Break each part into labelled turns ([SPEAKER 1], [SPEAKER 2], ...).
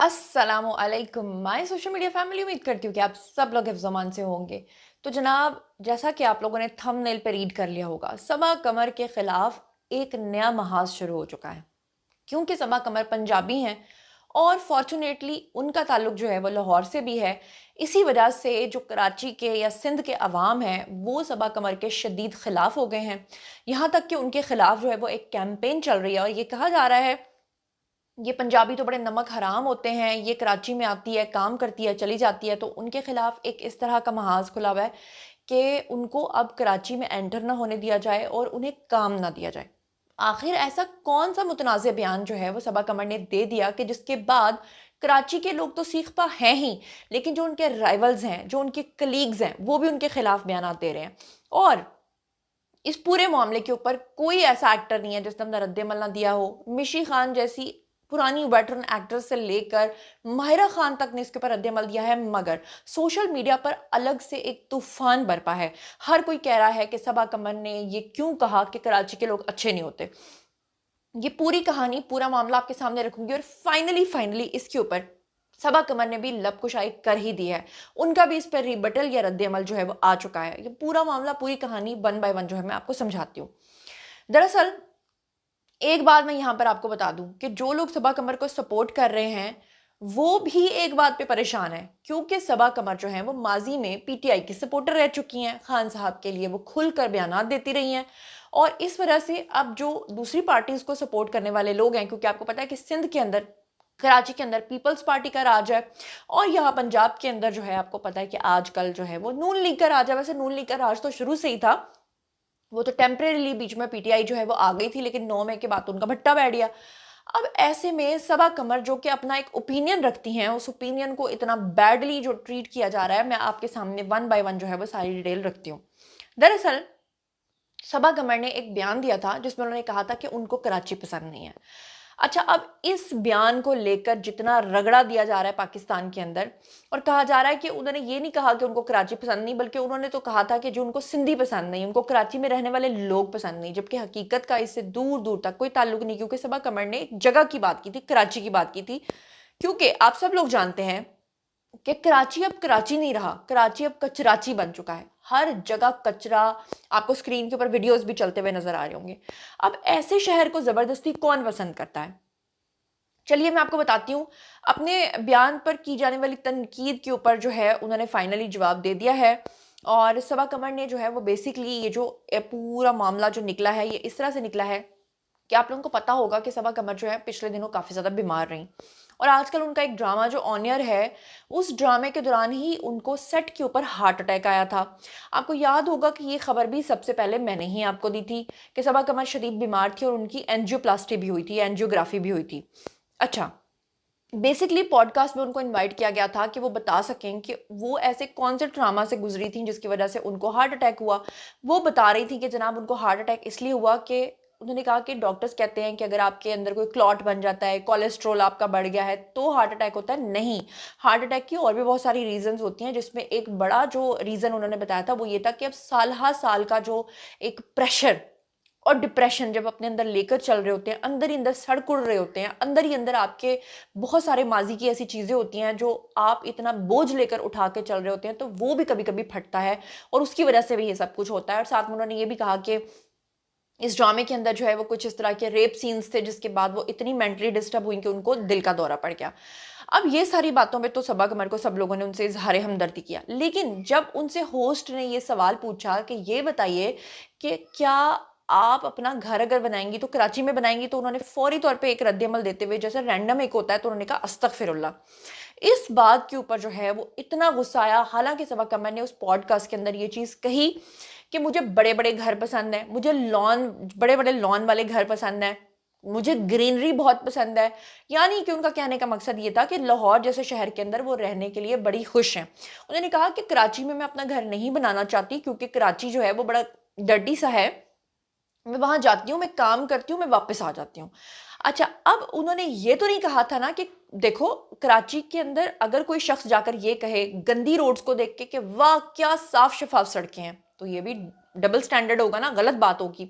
[SPEAKER 1] अस्सलाम वालेकुम my social media family. उम्मीद करती हूँ कि आप सब लोग हिफ्ज़ अमान से होंगे। तो जनाब, जैसा कि आप लोगों ने थंबनेल पे रीड कर लिया होगा, सबा कमर के खिलाफ एक नया महाज शुरू हो चुका है। क्योंकि सबा कमर पंजाबी हैं और फॉर्चुनेटली उनका ताल्लुक जो है वो लाहौर से भी है। इसी वजह से जो कराची के या सिंध के अवाम हैं वो सबा कमर के शदीद खिलाफ हो गए हैं। यहाँ तक कि उनके खिलाफ जो है वो एक कैंपेन चल रही है और ये कहा जा रहा है ये पंजाबी तो बड़े नमक हराम होते हैं, ये कराची में आती है, काम करती है, चली जाती है। तो उनके खिलाफ एक इस तरह का महाज खुला हुआ है कि उनको अब कराची में एंटर ना होने दिया जाए और उन्हें काम ना दिया जाए। आखिर ऐसा कौन सा मुतनाज़ बयान जो है वो सबा कमर ने दे दिया कि जिसके बाद कराची के लोग तो सीख पा हैं ही, लेकिन जो उनके राइवल्स हैं, जो उनके कलीग्स हैं, वो भी उनके खिलाफ बयान दे रहे हैं। और इस पूरे मामले के ऊपर कोई ऐसा एक्टर नहीं है जिसने अपना रद्द-ए-अमल ना दिया हो। मिशी खान जैसी पुरानी वेटरन एक्ट्रेस से लेकर माहिरा खान तक ने इसके ऊपर रद्द-ए-अमल दिया है, मगर सोशल मीडिया पर अलग से एक तूफान बरपा है। हर कोई कह रहा है कि सबा कमर ने ये क्यों कहा कि कराची के लोग अच्छे नहीं होते। ये पूरी कहानी, पूरा मामला आपके सामने रखूंगी और फाइनली इसके ऊपर सबा कमर ने भी लबकुशाई कर ही दी है। उनका भी इस पर रिबटल या रद्द-ए-अमल जो है वो आ चुका है। ये पूरा मामला, पूरी कहानी वन बाय वन जो है मैं आपको समझाती हूँ। दरअसल एक बात मैं यहाँ पर आपको बता दूं कि जो लोग सबा कमर को सपोर्ट कर रहे हैं वो भी एक बात पे परेशान है, क्योंकि सबा कमर जो है वो माजी में पीटीआई की सपोर्टर रह चुकी हैं। खान साहब के लिए वो खुलकर बयानात देती रही हैं और इस वजह से अब जो दूसरी पार्टीज को सपोर्ट करने वाले लोग हैं, क्योंकि आपको पता है कि सिंध के अंदर, कराची के अंदर पीपल्स पार्टी का राज है और यहाँ पंजाब के अंदर जो है आपको पता है कि आजकल जो है वो नून लीग का राज है। वैसे नून लीग का राज तो शुरू से ही था, वो तो टेम्परेरीली बीच में पीटीआई जो है वो आ गई थी, लेकिन 9 मई के बाद तो उनका भट्टा बैठ गया। अब ऐसे में सबा कमर जो कि अपना एक ओपिनियन रखती हैं, उस ओपिनियन को इतना बैडली जो ट्रीट किया जा रहा है, मैं आपके सामने वन बाय वन जो है वो सारी डिटेल रखती हूँ। दरअसल सबा कमर ने एक बयान दिया था जिसमें उन्होंने कहा था कि उनको कराची पसंद नहीं है। अच्छा, अब इस बयान को लेकर जितना रगड़ा दिया जा रहा है पाकिस्तान के अंदर, और कहा जा रहा है कि उन्होंने ये नहीं कहा कि उनको कराची पसंद नहीं, बल्कि उन्होंने तो कहा था कि जो उनको सिंधी पसंद नहीं, उनको कराची में रहने वाले लोग पसंद नहीं, जबकि हकीकत का इससे दूर दूर तक कोई ताल्लुक नहीं। क्योंकि सबा कमर ने एक जगह की बात की थी, कराची की बात की थी। क्योंकि आप सब लोग जानते हैं कि कराची अब कराची नहीं रहा, कराची अब कचराची बन चुका है। हर जगह कचरा, आपको स्क्रीन के ऊपर वीडियोस भी चलते हुए नजर आ रहे होंगे। अब ऐसे शहर को जबरदस्ती कौन पसंद करता है? चलिए मैं आपको बताती हूँ। अपने बयान पर की जाने वाली तनकीद के ऊपर जो है उन्होंने फाइनली जवाब दे दिया है। और सबा कमर ने जो है वो बेसिकली ये जो पूरा मामला जो निकला है ये इस तरह से निकला है कि आप लोगों को पता होगा कि सबा कमर जो है पिछले दिनों काफ़ी ज़्यादा बीमार रहीं और आजकल उनका एक ड्रामा जो ऑनियर है, उस ड्रामे के दौरान ही उनको सेट के ऊपर हार्ट अटैक आया था। आपको याद होगा कि ये खबर भी सबसे पहले मैंने ही आपको दी थी कि सबा कमर शदीद बीमार थी और उनकी एंजियोप्लास्टी भी हुई थी, एंजियोग्राफी भी हुई थी। अच्छा, बेसिकली पॉडकास्ट में उनको इनवाइट किया गया था कि वो बता सकें कि वो ऐसे कौन से ट्रामा से गुजरी थी जिसकी वजह से उनको हार्ट अटैक हुआ। वो बता रही थी कि जनाब उनको हार्ट अटैक इसलिए हुआ कि उन्होंने कहा कि डॉक्टर्स कहते हैं कि अगर आपके अंदर कोई क्लॉट बन जाता है, कोलेस्ट्रॉल आपका बढ़ गया है तो हार्ट अटैक होता है। नहीं, हार्ट अटैक की और भी बहुत सारी रीजंस होती हैं, जिसमें एक बड़ा जो रीज़न उन्होंने बताया था वो ये था कि अब साल हर साल का जो एक प्रेशर और डिप्रेशन जब अपने अंदर लेकर चल रहे होते हैं, अंदर ही अंदर सड़-कुड़ रहे होते हैं, अंदर ही अंदर आपके बहुत सारे माज़ी की ऐसी चीज़ें होती हैं जो आप इतना बोझ लेकर उठा के चल रहे होते हैं, तो वो भी कभी-कभी फटता है और उसकी वजह से भी ये सब कुछ होता है। और साथ में उन्होंने ये भी कहा कि इस ड्रामे के अंदर जो है वो कुछ इस तरह के रेप सीन्स थे जिसके बाद वो इतनी मेंटली डिस्टर्ब हुई कि उनको दिल का दौरा पड़ गया। अब ये सारी बातों पे तो सबा कमर को सब लोगों ने उनसे इज़हार हमदर्दी किया, लेकिन जब उनसे होस्ट ने ये सवाल पूछा कि ये बताइए कि क्या आप अपना घर अगर बनाएंगी तो कराची में बनाएंगी, तो उन्होंने फौरी तौर पे एक रद्द-ए-अमल देते हुए, जैसे रैंडम एक होता है, तो उन्होंने कहा अस्तगफिरुल्लाह। इस बात के ऊपर जो है वो इतना गुस्सा आया। हालांकि सबा कमर ने उस पॉडकास्ट के अंदर ये चीज़ कही कि मुझे बड़े-बड़े घर पसंद हैं, मुझे लॉन, बड़े-बड़े लॉन वाले घर पसंद हैं, मुझे ग्रीनरी बहुत पसंद है। यानी कि उनका कहने का मकसद ये था कि लाहौर जैसे शहर के अंदर वो रहने के लिए बड़ी खुश हैं। उन्होंने कहा कि कराची में मैं अपना घर नहीं बनाना चाहती, क्योंकि कराची जो है वो बड़ा डर्टी सा है। मैं वहाँ जाती हूँ, मैं काम करती हूँ, मैं वापस आ जाती हूँ। अच्छा, अब उन्होंने ये तो नहीं कहा था ना कि देखो, कराची के अंदर अगर कोई शख्स जाकर ये कहे गंदी रोड्स को देख के कि वाह क्या साफ शफाफ सड़कें हैं, तो ये भी डबल स्टैंडर्ड होगा ना, गलत बात होगी।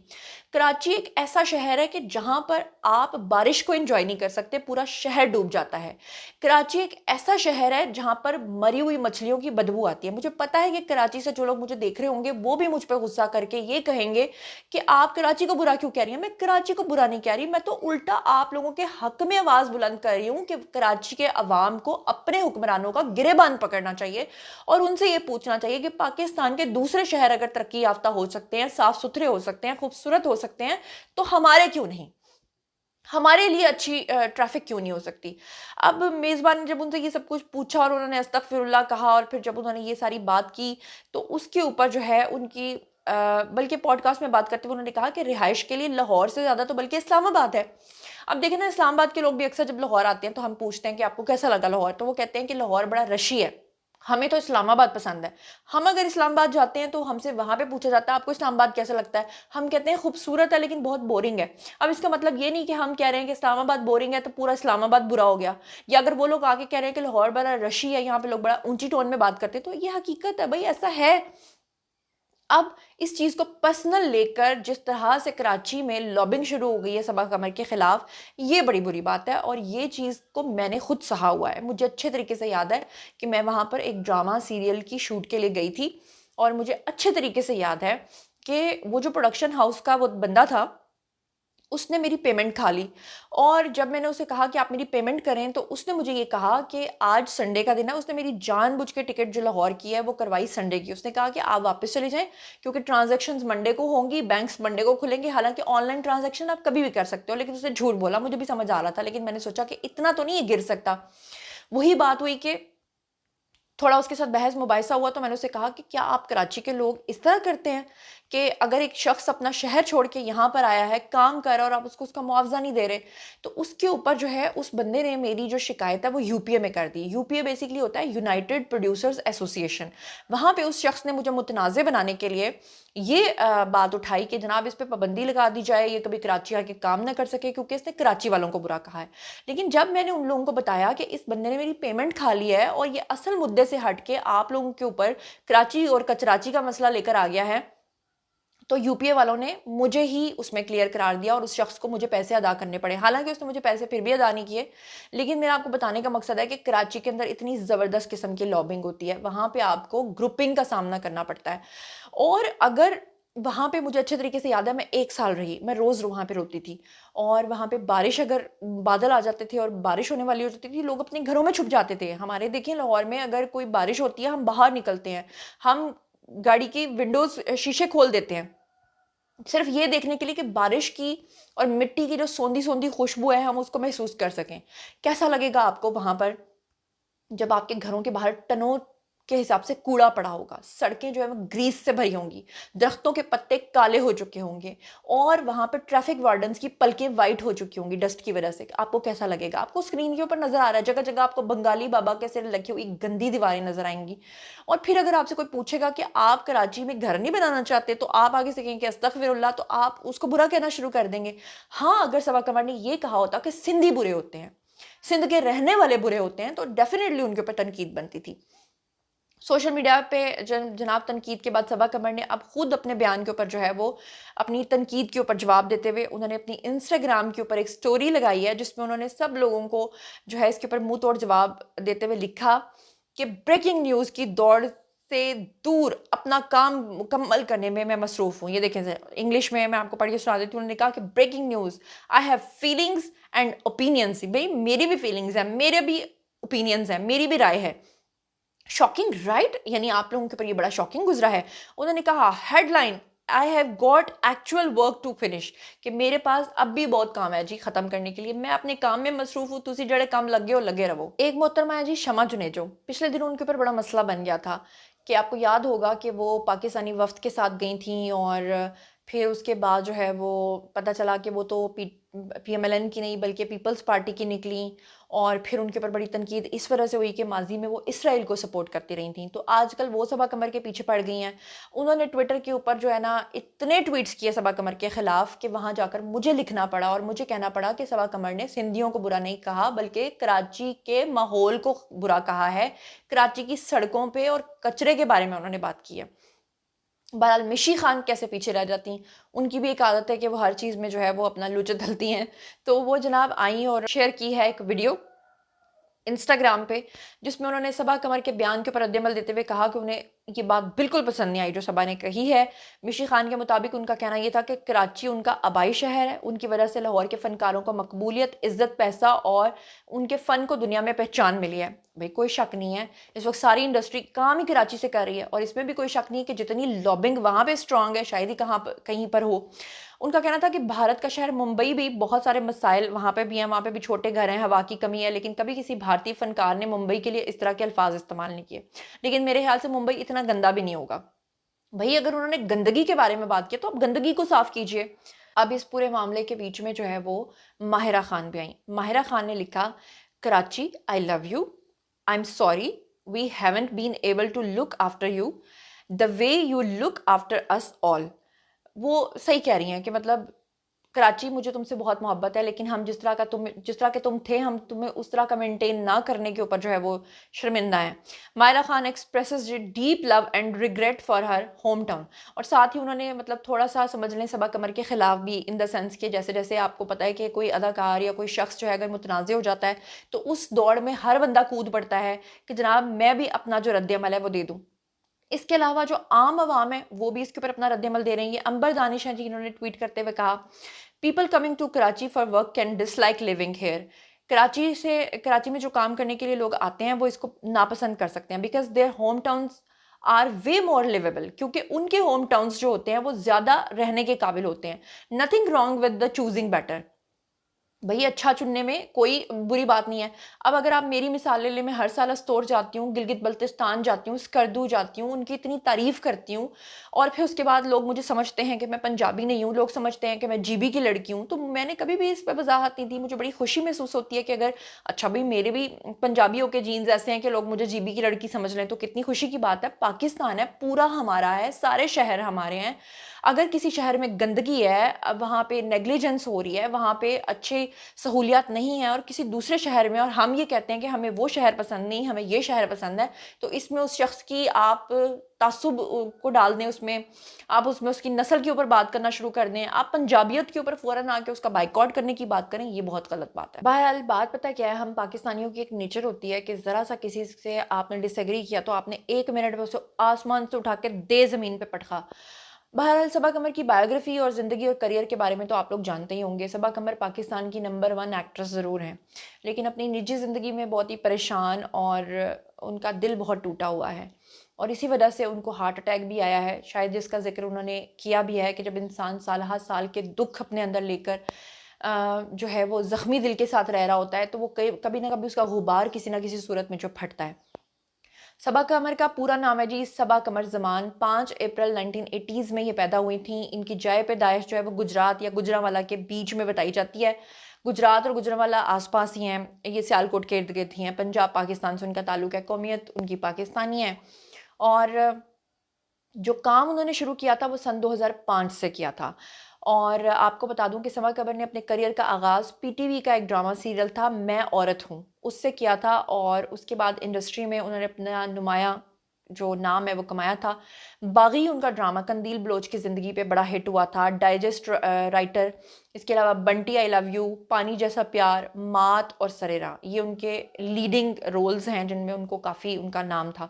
[SPEAKER 1] कराची एक ऐसा शहर है कि जहाँ पर आप बारिश को एंजॉय नहीं कर सकते, पूरा शहर डूब जाता है। कराची एक ऐसा शहर है जहाँ पर मरी हुई मछलियों की बदबू आती है। मुझे पता है कि कराची से जो लोग मुझे देख रहे होंगे वो भी मुझ पर गुस्सा करके ये कहेंगे कि आप कराची को बुरा क्यों कह रही हैं। मैं कराची को बुरा नहीं कह रही, मैं तो उल्टा आप लोगों के हक में आवाज बुलंद कर रही हूँ कि कराची के अवाम को अपने हुक्मरानों का गिरेबान पकड़ना चाहिए और उनसे ये पूछना चाहिए कि पाकिस्तान के दूसरे शहर अगर तरक्की याफ्ता हो सकते हैं, साफ सुथरे हो सकते हैं, खूबसूरत हो सकते हैं, तो हमारे क्यों नहीं, हमारे लिए अच्छी ट्रैफिक क्यों नहीं हो सकती। अब मेज़बान ने जब उनसे ये सब कुछ पूछा और उन्होंने अस्तगफिरुल्लाह कहा और फिर जब उन्होंने ये सारी बात की, तो उसके ऊपर जो है उनकी बल्कि पॉडकास्ट में बात करते हुए उन्होंने कहा कि रिहाइश के लिए लाहौर से ज़्यादा तो बल्कि इस्लामाबाद है। अब देखिए ना, इस्लामाबाद के लोग भी अक्सर जब लाहौर आते हैं तो हम पूछते हैं कि आपको कैसा लगा लाहौर, तो वो कहते हैं कि लाहौर बड़ा रशी है, हमें तो इस्लामाबाद पसंद है। हम अगर इस्लामाबाद जाते हैं तो हमसे वहाँ पे पूछा जाता है आपको इस्लामाबाद कैसा लगता है, हम कहते हैं खूबसूरत है लेकिन बहुत बोरिंग है। अब इसका मतलब ये नहीं कि हम कह रहे हैं कि इस्लामाबाद बोरिंग है तो पूरा इस्लामाबाद बुरा हो गया, या अगर वो लोग आके कह रहे हैं कि लाहौर बड़ा रशी है, यहाँ पे लोग बड़ा ऊंची टोन में बात करते हैं, तो ये हकीकत है भाई, ऐसा है। अब इस चीज को पर्सनल लेकर जिस तरह से कराची में लॉबिंग शुरू हो गई है सबा कमर के खिलाफ, ये बड़ी बुरी बात है और ये चीज को मैंने खुद सहा हुआ है। मुझे अच्छे तरीके से याद है कि मैं वहां पर एक ड्रामा सीरियल की शूट के लिए गई थी और मुझे अच्छे तरीके से याद है कि वो जो प्रोडक्शन हाउस का वो बंदा था, उसने मेरी पेमेंट खा ली। और जब मैंने उसे कहा कि आप मेरी पेमेंट करें, तो उसने मुझे ये कहा कि आज संडे का दिन है। उसने मेरी जानबूझ के टिकट जो लाहौर की है वो करवाई संडे की। उसने कहा कि आप वापस चले जाएं क्योंकि ट्रांजैक्शंस मंडे को होंगी, बैंक्स मंडे को खुलेंगे। हालांकि ऑनलाइन ट्रांजैक्शन आप कभी भी कर सकते हो, लेकिन उसने झूठ बोला। मुझे भी समझ आ रहा था, लेकिन मैंने सोचा कि इतना तो नहीं ये गिर सकता। वही बात हुई कि थोड़ा उसके साथ बहस मुबाहिसा हुआ, तो मैंने उसे कहा कि क्या आप कराची के लोग इस तरह करते हैं कि अगर एक शख्स अपना शहर छोड़ के यहाँ पर आया है, काम कर रहा है और आप उसको उसका मुआवजा नहीं दे रहे। तो उसके ऊपर जो है उस बंदे ने मेरी जो शिकायत है वो यूपीए में कर दी। यूपीए बेसिकली होता है यूनाइटेड प्रोड्यूसर्स एसोसिएशन। वहाँ पे उस शख्स ने मुझे मुतनाज़ बनाने के लिए ये बात उठाई कि जनाब इस पर पाबंदी लगा दी जाए, ये कभी कराची आके काम ना कर सके क्योंकि इसने कराची वालों को बुरा कहा है। लेकिन जब मैंने उन लोगों को बताया कि इस बंदे ने मेरी पेमेंट खा ली है और ये असल मुद्दे से हट के आप लोगों के ऊपर कराची और कचराची का मसला लेकर आ गया है, तो यूपीए वालों ने मुझे ही उसमें क्लियर करार दिया और उस शख्स को मुझे पैसे अदा करने पड़े। हालांकि उसने मुझे पैसे फिर भी अदा नहीं किए, लेकिन मेरा आपको बताने का मकसद है कि कराची के अंदर इतनी ज़बरदस्त किस्म की लॉबिंग होती है, वहाँ पे आपको ग्रुपिंग का सामना करना पड़ता है। और अगर वहाँ पे मुझे अच्छे तरीके से याद है, मैं 1 साल रही, मैं रोज़ वहाँ पे रोती थी। और वहाँ पे बारिश, अगर बादल आ जाते थे और बारिश होने वाली हो जाती थी, लोग अपने घरों में छुप जाते थे। हमारे देखिए लाहौर में अगर कोई बारिश होती है, हम बाहर निकलते हैं, हम गाड़ी की विंडोज़ शीशे खोल देते हैं सिर्फ ये देखने के लिए कि बारिश की और मिट्टी की जो सोंधी सोंधी खुशबू है हम उसको महसूस कर सकें। कैसा लगेगा आपको वहां पर जब आपके घरों के बाहर टनों के हिसाब से कूड़ा पड़ा होगा, सड़कें जो है वो ग्रीस से भरी होंगी, दरख्तों के पत्ते काले हो चुके होंगे और वहां पर ट्रैफिक वार्डन्स की पलकें वाइट हो चुकी होंगी डस्ट की वजह से। आपको कैसा लगेगा? आपको स्क्रीन के ऊपर नजर आ रहा है, जगह जगह आपको बंगाली बाबा के सिर लगी हुई गंदी दीवारें नजर आएंगी। और फिर अगर आपसे कोई पूछेगा कि आप कराची में घर नहीं बनाना चाहते, तो आप आगे से कहेंगे अस्तगफिरुल्लाह, तो आप उसको बुरा कहना शुरू कर देंगे। हाँ, अगर सबा कमर ने यह कहा होता कि सिंधी बुरे होते हैं, सिंध के रहने वाले बुरे होते हैं, तो डेफिनेटली उनके ऊपर तनकीद बनती थी। सोशल मीडिया पे जनाब तनकीद के बाद सबा कमर ने अब खुद अपने बयान के ऊपर जो है वो अपनी तनकीद के ऊपर जवाब देते हुए उन्होंने अपनी इंस्टाग्राम के ऊपर एक स्टोरी लगाई है जिसमें उन्होंने सब लोगों को जो है इसके ऊपर मुंह तोड़ जवाब देते हुए लिखा कि ब्रेकिंग न्यूज़ की दौड़ से दूर अपना काम मुकम्मल करने में मैं मसरूफ़ हूँ। ये देखें, इंग्लिश में मैं आपको पढ़ के सुना देती हूँ। उन्होंने कहा कि breaking news, I have feelings and opinions. भाई मेरी भी फीलिंग्स हैं, मेरे भी ओपिनियंस हैं, मेरी भी राय है। शॉकिंग राइट, यानी आप लोगों के ऊपर ये बड़ा शॉकिंग गुजरा है। उन्होंने कहा headline, I have got actual work to finish, कि मेरे पास अब भी बहुत काम है जी खत्म करने के लिए, मैं अपने काम में मसरूफ हूँ, तुसी जड़े काम लगे हो लगे रहो। एक मोहतरमा है जी शमा जुनेजो, पिछले दिनों उनके ऊपर बड़ा मसला बन गया था कि आपको याद होगा कि वो पाकिस्तानी वफ्द के साथ गई थी और फिर उसके बाद जो है वो पता चला कि वो तो PMLN की नहीं बल्कि पीपल्स पार्टी की निकली। और फिर उनके ऊपर बड़ी तनकीद इस वजह से हुई कि माजी में वो इसराइल को सपोर्ट करती रही थी, तो आजकल वो सबा कमर के पीछे पड़ गई हैं। उन्होंने ट्विटर के ऊपर जो है ना इतने ट्वीट्स किए सबा कमर के खिलाफ कि वहां जाकर मुझे लिखना पड़ा और मुझे कहना पड़ा कि सबा कमर ने सिंधियों को बुरा नहीं कहा बल्कि कराची के माहौल को बुरा कहा है, कराची की सड़कों पर और कचरे के बारे में उन्होंने बात की है। بہرحال مشی خان کیسے پیچھے رہ جاتی ہیں، ان کی بھی ایک عادت ہے کہ وہ ہر چیز میں جو ہے وہ اپنا لوچے دھلتی ہیں، تو وہ جناب آئیں اور شیئر کی ہے ایک ویڈیو انسٹاگرام پہ، جس میں انہوں نے صبا قمر کے بیان کے اوپر رد عمل دیتے ہوئے کہا کہ انہیں یہ بات بالکل پسند نہیں آئی جو صبا نے کہی ہے۔ مشی خان کے مطابق ان کا کہنا یہ تھا کہ کراچی ان کا آبائی شہر ہے، ان کی وجہ سے لاہور کے فنکاروں کو مقبولیت، عزت، پیسہ اور ان کے فن کو دنیا میں پہچان ملی ہے۔ بھئی کوئی شک نہیں ہے، اس وقت ساری انڈسٹری کام ہی کراچی سے کر رہی ہے، اور اس میں بھی کوئی شک نہیں ہے کہ جتنی لابنگ وہاں پہ اسٹرانگ ہے شاید ہی کہیں پر ہو۔ ان کا کہنا تھا کہ بھارت کا شہر ممبئی بھی بہت سارے مسائل وہاں پہ بھی ہیں، وہاں پہ بھی چھوٹے گھر ہیں، ہوا کی کمی ہے، لیکن کبھی کسی بھارتی فنکار نے ممبئی کے لیے اس طرح کے الفاظ استعمال نہیں کیے۔ لیکن میرے خیال سے ممبئی اتنا گندا بھی نہیں ہوگا۔ بھئی اگر انہوں نے گندگی کے بارے میں بات کی تو اب گندگی کو صاف کیجئے۔ اب اس پورے معاملے کے بیچ میں جو ہے وہ ماہرہ خان بھی آئیں۔ ماہرہ خان نے لکھا، Karachi I love you, I'm sorry we haven't been able to look after you the way you look after us all۔ وہ صحیح کہہ رہی ہیں کہ مطلب کراچی مجھے تم سے بہت محبت ہے، لیکن ہم جس طرح کے تم تھے، ہم تمہیں اس طرح کا مینٹین نہ کرنے کے اوپر جو ہے وہ شرمندہ ہیں۔ Maira Khan expresses deep love and regret for her hometown, اور ساتھ ہی انہوں نے مطلب تھوڑا سا سمجھ لیں صبا قمر کے خلاف بھی، ان دا سینس کہ جیسے جیسے آپ کو پتہ ہے کہ کوئی اداکار یا کوئی شخص جو ہے اگر متنازع ہو جاتا ہے تو اس دوڑ میں ہر بندہ کود پڑتا ہے کہ جناب میں بھی اپنا جو رد عمل ہے وہ دے دوں۔ اس کے علاوہ جو عام عوام ہے وہ بھی اس کے اوپر اپنا رد عمل دے رہے ہیں۔ یہ امبر دانش ہیں جی، انہوں نے ٹویٹ کرتے ہوئے کہا، people coming to Karachi for work can dislike living here. Karachi میں جو کام کرنے کے لیے لوگ آتے ہیں وہ اس کو ناپسند کر سکتے ہیں، because their home towns are way more liveable, کیونکہ ان کے ہوم ٹاؤنس جو ہوتے ہیں وہ زیادہ رہنے کے قابل ہوتے ہیں۔ Nothing wrong with the choosing better. بھئی اچھا چننے میں کوئی بری بات نہیں ہے۔ اب اگر آپ میری مثال لے لیں، میں ہر سال استور جاتی ہوں، گلگت بلتستان جاتی ہوں، اسکردو جاتی ہوں، ان کی اتنی تعریف کرتی ہوں، اور پھر اس کے بعد لوگ مجھے سمجھتے ہیں کہ میں پنجابی نہیں ہوں، لوگ سمجھتے ہیں کہ میں جی بی کی لڑکی ہوں، تو میں نے کبھی بھی اس پہ وضاحت نہیں دی۔ مجھے بڑی خوشی محسوس ہوتی ہے کہ اگر اچھا بھئی میرے بھی پنجابیوں کے جینز ایسے ہیں کہ لوگ مجھے جی بی کی لڑکی سمجھ لیں، تو کتنی خوشی کی بات ہے۔ پاکستان ہے، پورا ہمارا ہے، سارے شہر ہمارے ہیں۔ اگر کسی شہر میں گندگی ہے، وہاں پہ نیگلیجنس ہو رہی ہے، وہاں پہ اچھے سہولیات نہیں ہیں، اور کسی دوسرے شہر میں، اور ہم یہ کہتے ہیں کہ ہمیں وہ شہر پسند نہیں، ہمیں یہ شہر پسند ہے، تو اس میں اس شخص کی آپ تعصب کو ڈال دیں، اس میں آپ اس کی نسل کے اوپر بات کرنا شروع کر دیں، آپ پنجابیت کے اوپر فوراً آ کے اس کا بائیکاٹ کرنے کی بات کریں، یہ بہت غلط بات ہے۔ بہرحال بات پتہ کیا ہے، ہم پاکستانیوں کی ایک نیچر ہوتی ہے کہ ذرا سا کسی سے آپ نے ڈس ایگری کیا تو آپ نے 1 منٹ میں اسے آسمان سے اٹھا کے دے زمین پہ پٹخا۔ بہرحال صبا قمر کی بایوگرافی اور زندگی اور کریئر کے بارے میں تو آپ لوگ جانتے ہی ہوں گے۔ صبا قمر پاکستان کی نمبر 1 ایکٹریس ضرور ہیں، لیکن اپنی نجی زندگی میں بہت ہی پریشان، اور ان کا دل بہت ٹوٹا ہوا ہے، اور اسی وجہ سے ان کو ہارٹ اٹیک بھی آیا ہے، شاید جس کا ذکر انہوں نے کیا بھی ہے کہ جب انسان سالہ سال کے دکھ اپنے اندر لے کر جو ہے وہ زخمی دل کے ساتھ رہ رہا ہوتا ہے، تو وہ کبھی نہ کبھی اس کا غبار کسی نہ کسی صورت میں جو پھٹتا ہے۔ صبا قمر کا پورا نام ہے جی صبا قمر زمان، 5 اپریل 1980 میں یہ پیدا ہوئی تھیں۔ ان کی جائے پیدائش جو ہے وہ گجرات یا گجرانوالہ کے بیچ میں بتائی جاتی ہے۔ گجرات اور گجرانوالہ آس پاس ہی ہیں، یہ سیالکوٹ کے ارد گرد ہی ہیں۔ پنجاب پاکستان سے ان کا تعلق ہے، قومیت ان کی پاکستانی ہے، اور جو کام انہوں نے شروع کیا تھا وہ سن 2005 سے کیا تھا۔ اور آپ کو بتا دوں کہ صبا قمر نے اپنے کریئر کا آغاز پی ٹی وی کا ایک ڈرامہ سیریل تھا میں عورت ہوں، اس سے کیا تھا، اور اس کے بعد انڈسٹری میں انہوں نے اپنا نمایاں جو نام ہے وہ کمایا تھا۔ باغی ان کا ڈرامہ قندیل بلوچ کی زندگی پہ بڑا ہٹ ہوا تھا، ڈائجسٹ رائٹر۔ اس کے علاوہ بنٹی آئی لو یو، پانی جیسا پیار، مات اور سریرا، یہ ان کے لیڈنگ رولز ہیں جن میں ان کو کافی ان کا نام تھا۔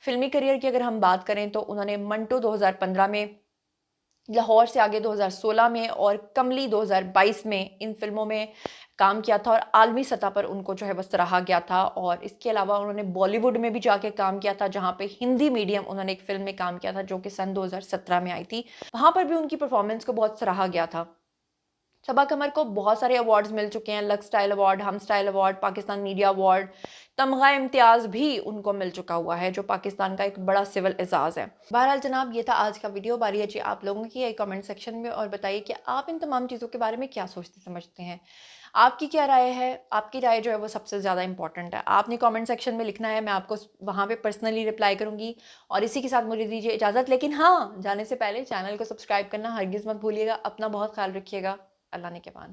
[SPEAKER 1] فلمی کریئر کی اگر ہم بات کریں تو انہوں نے منٹو 2015 میں، لاہور سے آگے 2016 میں، اور کملی 2022 میں ان فلموں میں کام کیا تھا، اور عالمی سطح پر ان کو جو ہے وہ سراہا گیا تھا۔ اور اس کے علاوہ انہوں نے بالی ووڈ میں بھی جا کے کام کیا تھا، جہاں پہ ہندی میڈیم انہوں نے ایک فلم میں کام کیا تھا جو کہ سن 2017 میں آئی تھی، وہاں پر بھی ان کی پرفارمنس کو بہت سراہا گیا تھا۔ صبا قمر کو بہت سارے ایوارڈز مل چکے ہیں، لکس سٹائل ایوارڈ، ہم style award, Pakistan media award, تمغہ امتیاز بھی ان کو مل چکا ہوا ہے، جو پاکستان کا ایک بڑا سول اعزاز ہے۔ بہرحال جناب یہ تھا آج کا ویڈیو، باری ہے جی آپ لوگوں کی کمنٹ سیکشن میں، اور بتائیے کہ آپ ان تمام چیزوں کے بارے میں کیا سوچتے سمجھتے ہیں، آپ کی کیا رائے ہے، آپ کی رائے جو ہے وہ سب سے زیادہ امپورٹنٹ ہے۔ آپ نے کمنٹ سیکشن میں لکھنا ہے، میں آپ کو وہاں پہ پرسنلی رپلائی کروں گی، اور اسی کے ساتھ مجھے دیجیے اجازت، لیکن ہاں جانے سے پہلے چینل کو سبسکرائب کرنا ہرگز مت بھولیے گا۔ اپنا بہت خیال رکھیے گا، اللہ نے کے پان۔